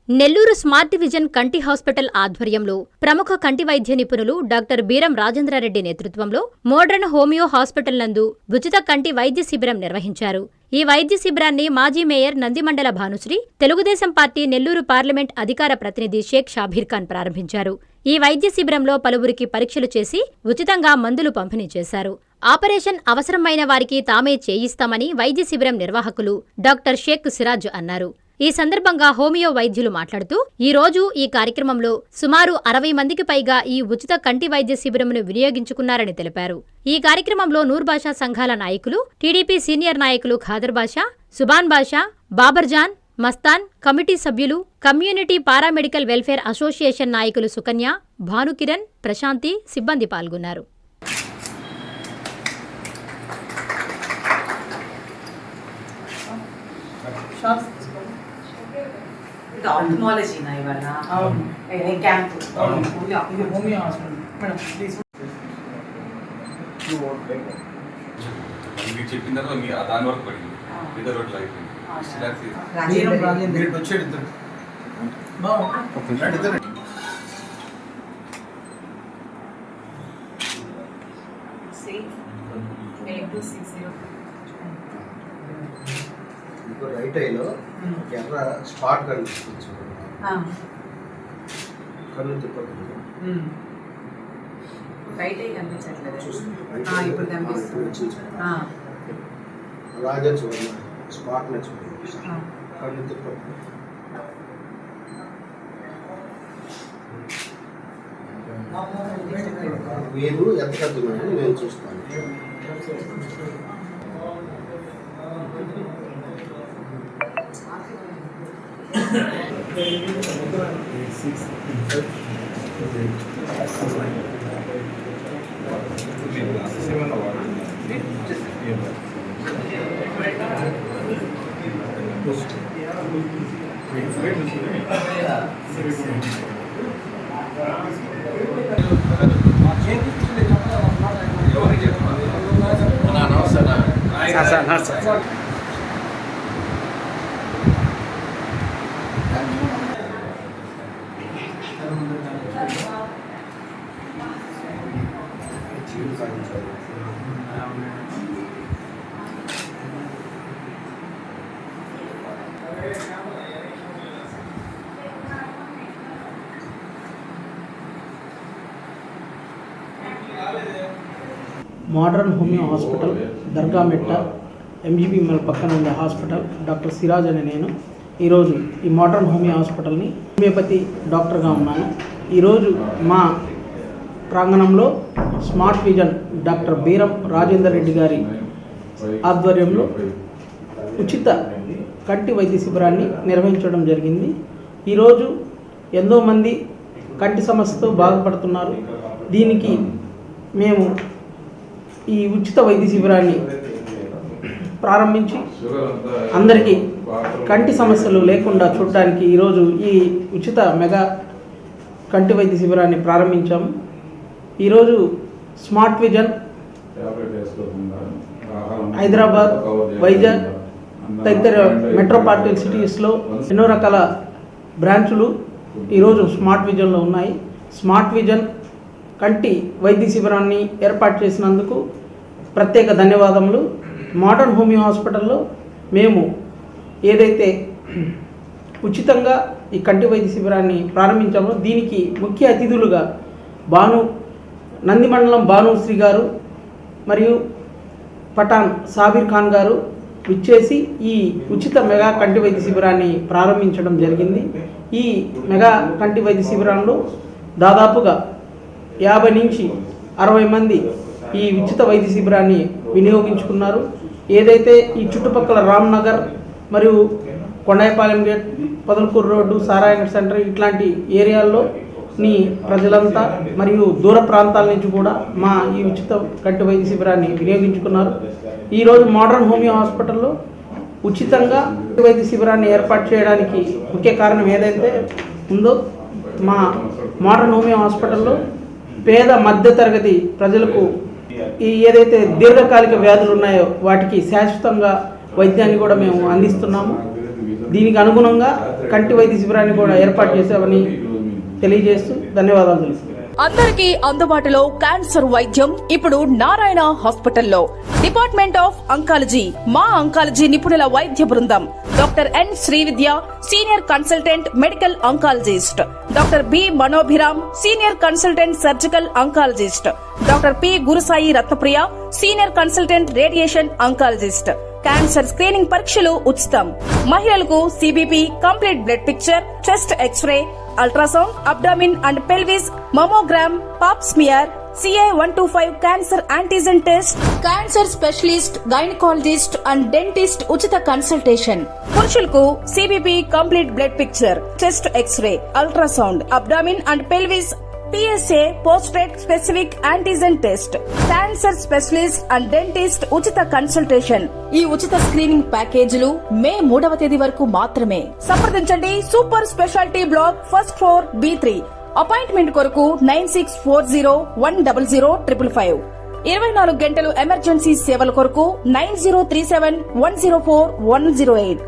Nellore smart vision కంటి hospital ఆధ్వర్యంలో ప్రముఖ కంటి వైద్య నిపుణులు డాక్టర్ బీరం రాజేంద్రారెడ్డి నేతృత్వంలో మోడర్న్ హోమియో హాస్పిటల్ నందు ఉచిత కంటి వైద్య శిబిరం నిర్వహించారు. ఈ వైద్య శిబిరాన్ని మాజీ mayor Nandimandala Bhanusri, Telugu Desam party Nellore parliament అధికార ప్రతినిధి షేక్ షాబీర్ ఖాన్ ప్రారంభించారు. ఈ వైద్య శిబిరంలో పలువురికి పరీక్షలు చేసి ఉచితంగా మందులు పంపిణీ చేశారు. ఆపరేషన్ అవసరమైన వారికి తామే చేయిస్తామని వైద్య శిబిరం నిర్వాహకులు డాక్టర్ షేక్ సిరాజ్ అన్నారు. ఈ సందర్భంగా హోమియో వైద్యులు మాట్లాడుతూ ఈ రోజు ఈ కార్యక్రమంలో సుమారు 60 మందికి పైగా ఈ ఉచిత కంటి వైద్య శిబిరంను వినియోగించుకున్నారని తెలిపారు. ఈ కార్యక్రమంలో నూర్ బాషా సంఘాల నాయకులు, టీడీపీ సీనియర్ నాయకులు ఖాదర్ బాషా, సుబాన్ బాషా, బాబర్జాన్, మస్తాన్, కమిటీ సభ్యులు, కమ్యూనిటీ పారామెడికల్ వెల్ఫేర్ అసోసియేషన్ నాయకులు సుకన్య, భానుకిరణ్, ప్రశాంతి, సిబ్బంది పాల్గొన్నారు. ఆప్థమాలజీ నా ఇవాళ camp homeo hospital madam please మీరు చెప్పిన తర్వాత మీ దాని వరకు పడింది ఇద్దరు రోడ్లు రైట్ ఐలో ఎర్ర స్పాట్ కనిపిస్తుంది. కళ్ళు తిప్పకుండా రైట్ ఐ కనిపించట్లేదు. ఇప్పుడు కనిపిస్తుంది. అలాగే చూడండి, స్పాట్ ని చూడండి, కళ్ళు తిప్పకుండా. మీరు ఎంత కడుతున్నారని నేను చూస్తాను. మోడర్న్ హోమియో హాస్పిటల్ దర్గామెట్ట ఎంజీబీ మల్ పక్కన ఉండే హాస్పిటల్ డాక్టర్ సిరాజ్ అనే నేను ఈరోజు ఈ మోడర్న్ హోమియో హాస్పిటల్ని హోమియోపతి డాక్టర్గా ఉన్నాను. ఈరోజు మా ప్రాంగణంలో smart vision doctor Beeram Rajender Reddy గారి ఆధ్వర్యంలో ఉచిత కంటి వైద్య శిబిరాన్ని నిర్వహించడం జరిగింది. ఈరోజు ఎంతో మంది కంటి సమస్యతో బాధపడుతున్నారు. దీనికి మేము ఈ ఉచిత వైద్య శిబిరాన్ని ప్రారంభించి అందరికీ కంటి సమస్యలు లేకుండా చూడడానికి ఈరోజు ఈ ఉచిత మెగా కంటి వైద్య శిబిరాన్ని ప్రారంభించాము. ఈరోజు స్మార్ట్ విజన్ హైదరాబాద్, వైజాగ్ తదితర మెట్రోపాలిటన్ సిటీస్లో ఎన్నో రకాల బ్రాంచులు ఈరోజు స్మార్ట్ విజన్లో ఉన్నాయి. స్మార్ట్ విజన్ కంటి వైద్య శిబిరాన్ని ఏర్పాటు చేసినందుకు ప్రత్యేక ధన్యవాదములు. మోడర్న్ హోమియో హాస్పిటల్లో మేము ఏదైతే ఉచితంగా ఈ కంటి వైద్య శిబిరాన్ని ప్రారంభించామో దీనికి ముఖ్య అతిథులుగా నందిమండలం భానుశ్రీ గారు మరియు పఠాన్ షాబీర్ ఖాన్ గారు విచ్చేసి ఈ ఉచిత మెగా కంటి వైద్య శిబిరాన్ని ప్రారంభించడం జరిగింది. ఈ మెగా కంటి వైద్య శిబిరంలో దాదాపుగా 50 నుంచి 60 మంది ఈ ఉచిత వైద్య శిబిరాన్ని వినియోగించుకున్నారు. ఏదైతే ఈ చుట్టుపక్కల రామ్నగర్ మరియు కొండాయిపాలెం గేట్, పొదలకూరు రోడ్డు, సారాయంగడ్ సెంటర్ ఇట్లాంటి ఏరియాల్లో ప్రజలంతా మరియు దూర ప్రాంతాల నుంచి కూడా మా ఈ ఉచిత కంటి వైద్య శిబిరాన్ని వినియోగించుకున్నారు. ఈరోజు మోడర్న్ హోమియో హాస్పిటల్లో ఉచితంగా వైద్య శిబిరాన్ని ఏర్పాటు చేయడానికి ముఖ్య కారణం ఏదైతే ఉందో, మా మోడర్న్ హోమియో హాస్పిటల్లో పేద మధ్యతరగతి ప్రజలకు ఈ ఏదైతే దీర్ఘకాలిక వ్యాధులు ఉన్నాయో వాటికి శాశ్వతంగా వైద్యాన్ని కూడా మేము అందిస్తున్నాము. దీనికి అనుగుణంగా కంటి వైద్య శిబిరాన్ని కూడా ఏర్పాటు చేశామని తెలియజేస్తూ ధన్యవాదాలు తెలుస్తున్నాను. అందరికీ అందుబాటులో క్యాన్సర్ వైద్యం ఇప్పుడు నారాయణ హాస్పిటల్లో. డిపార్ట్మెంట్ ఆఫ్ అంకాలజీ, మా అంకాలజీ నిపుణుల వైద్య బృందం. Doctor N Srividya, senior consultant medical oncologist. Doctor B Manobhiram, senior consultant surgical oncologist. Doctor P Gurusai Ratnapriya, senior consultant radiation oncologist. Cancer screening పరీక్షలు ఉచితం. మహిళలకు CBP, complete blood picture, chest x-ray, ultrasound, abdomen and pelvis, mammogram, pap smear, CA-125 cancer antigen test, cancer specialist, gynaecologist and dentist ఉచిత consultation. పురుషులకు CBP, complete blood picture, chest x-ray, ultrasound, abdomen and pelvis, PSA పోస్ట్రేట్ specific antigen test, cancer specialist and dentist ఉచిత consultation. ఈ ఉచిత screening ప్యాకేజీలు మే 3వ తేదీ వరకు మాత్రమే. సంప్రదించండి super speciality block, first floor, B3. Appointment కొరకు 9640100555. 24 గంటలు ఎమర్జెన్సీ సేవల కొరకు 9037104108.